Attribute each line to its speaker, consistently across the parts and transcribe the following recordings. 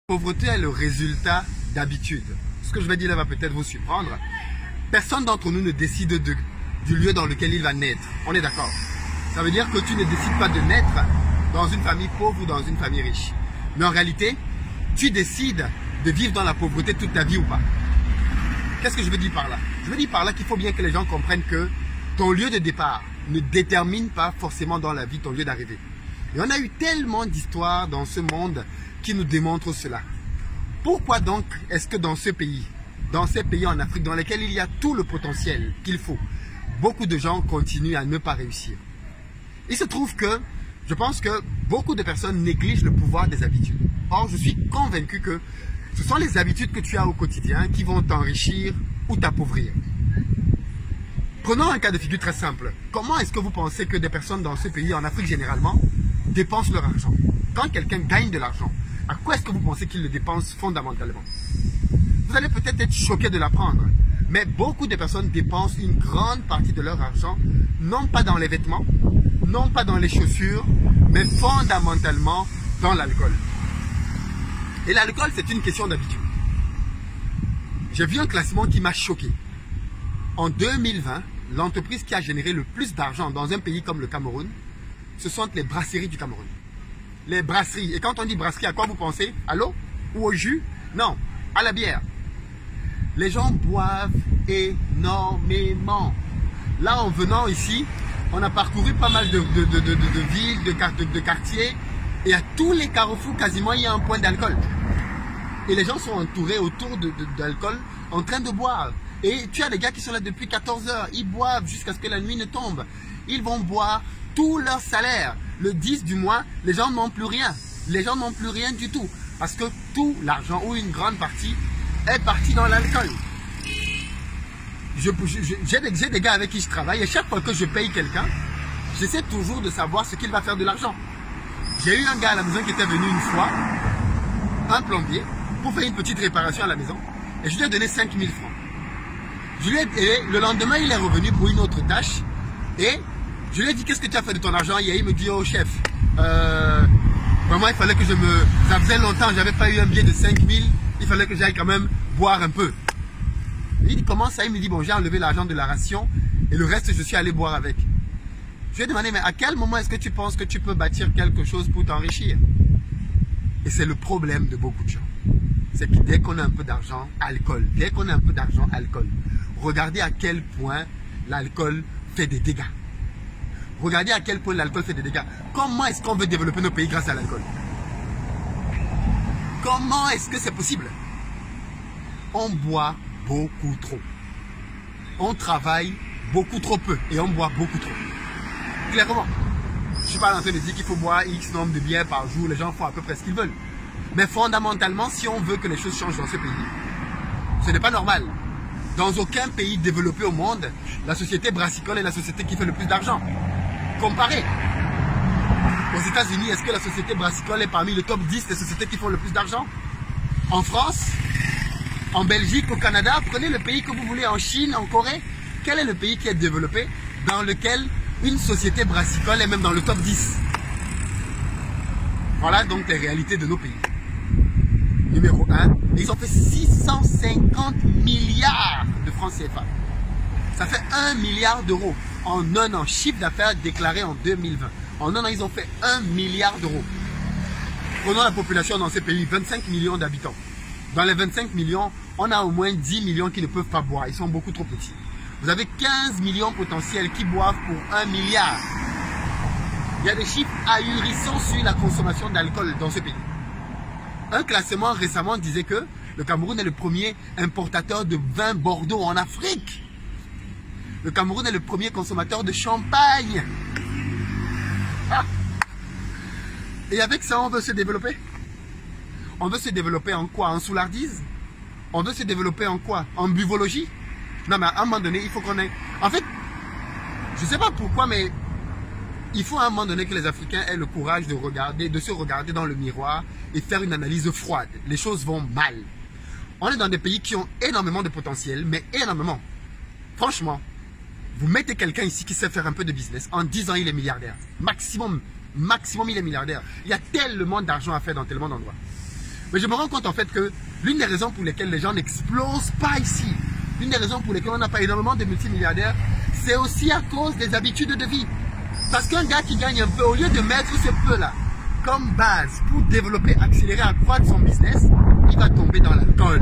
Speaker 1: La pauvreté est le résultat d'habitude. Ce que je vais dire là va peut-être vous surprendre. Personne d'entre nous ne décide du lieu dans lequel il va naître. On est d'accord? Ça veut dire que tu ne décides pas de naître dans une famille pauvre ou dans une famille riche. Mais en réalité, tu décides de vivre dans la pauvreté toute ta vie ou pas. Qu'est-ce que je veux dire par là? Je veux dire par là qu'il faut bien que les gens comprennent que ton lieu de départ ne détermine pas forcément dans la vie ton lieu d'arrivée. Et on a eu tellement d'histoires dans ce monde qui nous démontrent cela. Pourquoi donc est-ce que dans ces pays en Afrique dans lesquels il y a tout le potentiel qu'il faut, beaucoup de gens continuent à ne pas réussir? Il se trouve que je pense que beaucoup de personnes négligent le pouvoir des habitudes. Or, je suis convaincu que ce sont les habitudes que tu as au quotidien qui vont t'enrichir ou t'appauvrir. Prenons un cas de figure très simple. Comment est-ce que vous pensez que des personnes dans ce pays, en Afrique généralement, dépensent leur argent? Quand quelqu'un gagne de l'argent, à quoi est-ce que vous pensez qu'il le dépense fondamentalement? Vous allez peut-être être choqué de l'apprendre, mais beaucoup de personnes dépensent une grande partie de leur argent, non pas dans les vêtements, non pas dans les chaussures, mais fondamentalement dans l'alcool. Et l'alcool, c'est une question d'habitude. J'ai vu un classement qui m'a choqué. En 2020, l'entreprise qui a généré le plus d'argent dans un pays comme le Cameroun, ce sont les brasseries du Cameroun. Les brasseries. Et quand on dit brasserie, à quoi vous pensez? À l'eau? Ou au jus? Non, à la bière. Les gens boivent énormément. Là, en venant ici, on a parcouru pas mal de villes, de quartiers. Et à tous les carrefours, quasiment, il y a un point d'alcool. Et les gens sont entourés autour d'alcool en train de boire. Et tu as des gars qui sont là depuis 14 heures. Ils boivent jusqu'à ce que la nuit ne tombe. Ils vont boire tout leur salaire. Le 10 du mois, les gens n'ont plus rien. Les gens n'ont plus rien du tout. Parce que tout l'argent, ou une grande partie, est parti dans l'alcool. J'ai des gars avec qui je travaille et chaque fois que je paye quelqu'un, j'essaie toujours de savoir ce qu'il va faire de l'argent. J'ai eu un gars à la maison qui était venu une fois, un plombier, pour faire une petite réparation à la maison. Et je lui ai donné 5000 francs. Et le lendemain, il est revenu pour une autre tâche. Et je lui ai dit, qu'est-ce que tu as fait de ton argent hier? Il me dit, oh chef, vraiment il fallait que ça faisait longtemps, j'avais pas eu un billet de 5000, il fallait que j'aille quand même boire un peu. Il dit, comment ça? Il me dit, bon, j'ai enlevé l'argent de la ration et le reste, je suis allé boire avec. Je lui ai demandé, mais à quel moment est-ce que tu penses que tu peux bâtir quelque chose pour t'enrichir? Et c'est le problème de beaucoup de gens. C'est que dès qu'on a un peu d'argent, alcool. Dès qu'on a un peu d'argent, alcool. Regardez à quel point l'alcool fait des dégâts. Regardez à quel point l'alcool fait des dégâts. Comment est-ce qu'on veut développer nos pays grâce à l'alcool? Comment est-ce que c'est possible? On boit beaucoup trop. On travaille beaucoup trop peu et on boit beaucoup trop. Clairement. Je ne suis pas en train de dire qu'il faut boire X nombre de bières par jour. Les gens font à peu près ce qu'ils veulent. Mais fondamentalement, si on veut que les choses changent dans ce pays, ce n'est pas normal. Dans aucun pays développé au monde, la société brassicole est la société qui fait le plus d'argent. Comparez. Aux États-Unis, est-ce que la société brassicole est parmi le top 10 des sociétés qui font le plus d'argent? En France, en Belgique, au Canada, prenez le pays que vous voulez, en Chine, en Corée. Quel est le pays qui est développé dans lequel une société brassicole est même dans le top 10? Voilà donc les réalités de nos pays. Numéro 1, ils ont fait 650 milliards de francs CFA. Ça fait 1 milliard d'euros en un an, chiffre d'affaires déclaré en 2020. En un an, ils ont fait 1 milliard d'euros. Prenons la population dans ces pays, 25 millions d'habitants. Dans les 25 millions, on a au moins 10 millions qui ne peuvent pas boire. Ils sont beaucoup trop petits. Vous avez 15 millions potentiels qui boivent pour 1 milliard. Il y a des chiffres ahurissants sur la consommation d'alcool dans ce pays. Un classement récemment disait que le Cameroun est le premier importateur de vin Bordeaux en Afrique. Le Cameroun est le premier consommateur de champagne. Ah. Et avec ça, on veut se développer. On veut se développer en quoi? En soulardise? On veut se développer en quoi? En buvologie? Non, mais à un moment donné, il faut qu'on ait... En fait, je ne sais pas pourquoi, mais il faut à un moment donné que les Africains aient le courage de se regarder dans le miroir et faire une analyse froide. Les choses vont mal. On est dans des pays qui ont énormément de potentiel, mais énormément. Franchement, vous mettez quelqu'un ici qui sait faire un peu de business, en 10 ans, il est milliardaire. Maximum il est milliardaire. Il y a tellement d'argent à faire dans tellement d'endroits. Mais je me rends compte en fait que l'une des raisons pour lesquelles les gens n'explosent pas ici, l'une des raisons pour lesquelles on n'a pas énormément de multimilliardaires, c'est aussi à cause des habitudes de vie. Parce qu'un gars qui gagne un peu, au lieu de mettre ce peu-là comme base pour développer, accélérer, accroître son business, il va tomber dans l'alcool.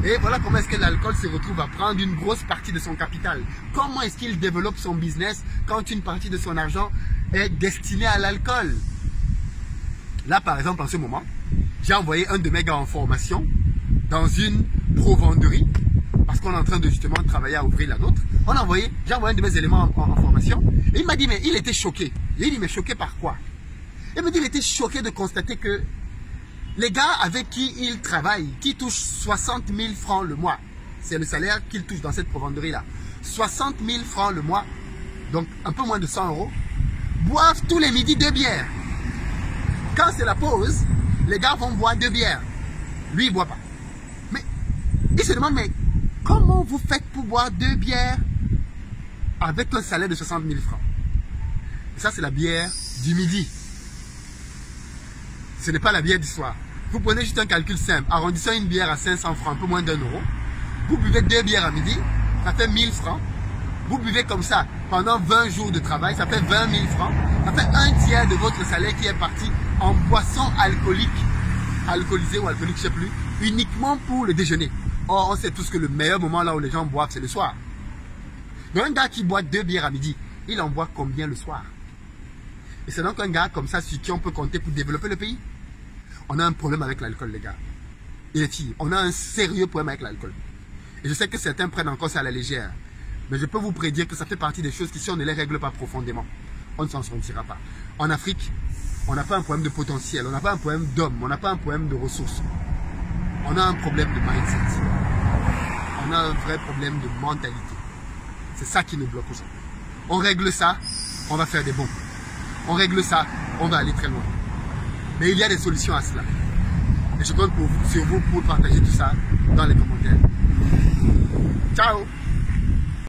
Speaker 1: Et voilà comment est-ce que l'alcool se retrouve à prendre une grosse partie de son capital. Comment est-ce qu'il développe son business quand une partie de son argent est destinée à l'alcool? Là, par exemple, en ce moment, j'ai envoyé un de mes gars en formation dans une provenderie parce qu'on est en train de justement travailler à ouvrir la nôtre. J'ai envoyé un de mes éléments en formation et il m'a dit, mais il était choqué. Il dit, mais choqué par quoi? Il me dit, il était choqué de constater que les gars avec qui il travaille, qui touchent 60 000 francs le mois, c'est le salaire qu'il touche dans cette provenderie-là, 60 000 francs le mois, donc un peu moins de 100 €, boivent tous les midis 2 bières. Quand c'est la pause, les gars vont boire 2 bières. Lui, il ne boit pas. Mais il se demande, mais comment vous faites pour boire 2 bières avec un salaire de 60 000 francs? Et ça, c'est la bière du midi. Ce n'est pas la bière du soir. Vous prenez juste un calcul simple. Arrondissons une bière à 500 francs, un peu moins d'1 €. Vous buvez 2 bières à midi, ça fait 1000 francs. Vous buvez comme ça pendant 20 jours de travail, ça fait 20 000 francs. Ça fait un tiers de votre salaire qui est parti en boisson alcoolique, alcoolisée ou alcoolique, je ne sais plus, uniquement pour le déjeuner. Or, on sait tous que le meilleur moment là où les gens boivent, c'est le soir. Donc un gars qui boit 2 bières à midi, il en boit combien le soir? Et c'est donc un gars comme ça sur qui on peut compter pour développer le pays. On a un problème avec l'alcool, les gars. Et les filles, on a un sérieux problème avec l'alcool. Et je sais que certains prennent encore ça à la légère. Mais je peux vous prédire que ça fait partie des choses qui, si on ne les règle pas profondément, on ne s'en sortira pas. En Afrique, on n'a pas un problème de potentiel, on n'a pas un problème d'hommes, on n'a pas un problème de ressources. On a un problème de mindset. On a un vrai problème de mentalité. C'est ça qui nous bloque aujourd'hui. On règle ça, on va faire des bons. On règle ça, on va aller très loin. Mais il y a des solutions à cela. Et je compte sur vous pour partager tout ça dans les commentaires. Ciao!